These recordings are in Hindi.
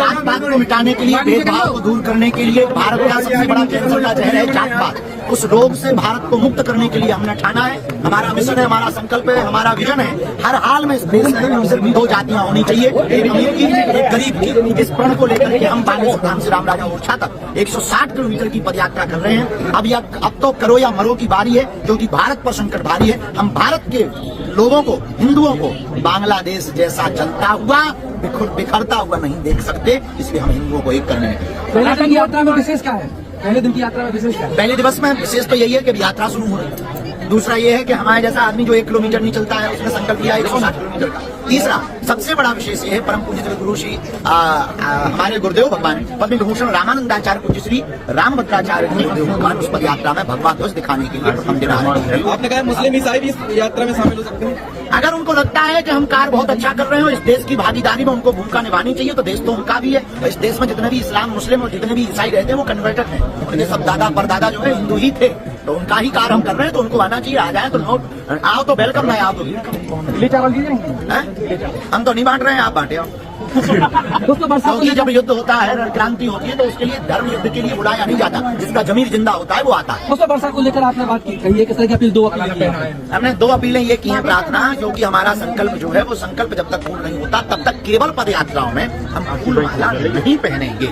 जातपात को मिटाने के लिए, भेदभाव को दूर करने के लिए, भारत का सबसे बड़ा कैंसर का जहर है जातपात, उस रोग से भारत को मुक्त करने के लिए हमने ठाना है। हमारा मिशन है, हमारा संकल्प है, हमारा विजन है। हर हाल में इस देश में सिर्फ 2 जातियां होनी चाहिए, एक अमीर की, एक गरीब की। इस प्रण को लेकर के हम बागेश्वर धाम से रामराजा ओरछा तक 160 किलोमीटर की पदयात्रा कर रहे हैं। अब तो करो या मरो की बारी है, क्योंकि भारत पर संकट भारी है। हम भारत के लोगों को, हिंदुओं को बांग्लादेश जैसा जलता हुआ, बिखरता हुआ नहीं देख सकते, इसलिए हम हिंदुओं को एक करने हैं। पहले दिन की यात्रा में विशेष क्या है? पहले दिन की यात्रा में विशेष क्या है? पहले दिवस में विशेष तो यही है कि यात्रा शुरू हो रही है। दूसरा ये है कि हमारे जैसा आदमी जो 1 किलोमीटर नहीं चलता है, उसने संकल्प लिया 160 किलोमीटर का। तीसरा सबसे बड़ा विशेष ये है, परम पूज्य जगत गुरु श्री हमारे गुरुदेव भगवान पद्म विभूषण रामानंदाचार्य पूज्य श्री रामभद्राचार्य गुरुदेव भगवान उस पद यात्रा में भगवा ध्वज दिखाने के लिए प्रथम दिन आए। आपने कहा मुस्लिम ईसाई भी इस यात्रा में शामिल हो सकते हैं? अगर उनको लगता है कि हम कार्य बहुत अच्छा कर रहे हो, इस देश की भागीदारी में उनको भूमिका निभानी चाहिए, तो देश तो उनका भी है। इस देश में जितने भी इस्लाम, मुस्लिम और जितने भी ईसाई रहते हैं वो कन्वर्टेड हैं। उनके सब दादा परदादा जो है हिंदू ही थे, तो उनका ही कार्य हम कर रहे हैं, तो उनको आना चाहिए। आ जाए तो नोट, आओ तो वेलकम, नहीं आओ तो हम तो नहीं बांट रहे हैं, आप बांटे हो। क्योंकि जब युद्ध होता है, क्रांति होती है, तो उसके लिए धर्म युद्ध के लिए बुलाया नहीं जाता, जिसका जमीर जिंदा होता है वो आता है। दोस्तों बरसात को लेकर आपने बात की, कही किस तरह की अपील? 2 अपील की है हमने। 2 अपीलें ये की हैं, प्रार्थना, क्योंकि हमारा संकल्प जो है वो संकल्प जब तक पूर्ण नहीं होता तब तक केवल पद यात्राओं में हम फूलमाला नहीं पहनेंगे।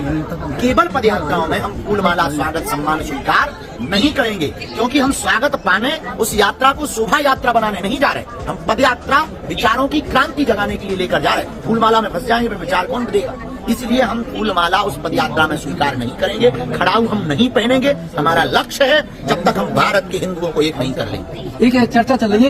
केवल पद यात्राओं में हम फूलमाला स्वागत सम्मान स्वीकार नहीं करेंगे, क्योंकि हम स्वागत पाने उस यात्रा को शोभा यात्रा बनाने नहीं जा रहे। हम पद यात्रा विचारों की क्रांति जगाने के लिए लेकर जा रहे हैं। फूलमाला में फंस जाएंगे फिर विचार कौन देगा? इसलिए हम फूलमाला उस पद यात्रा में स्वीकार नहीं करेंगे, खड़ाऊ हम नहीं पहनेंगे। हमारा लक्ष्य है जब तक हम भारत के हिंदुओं को एक नहीं कर लेंगे। एक चर्चा चल रही है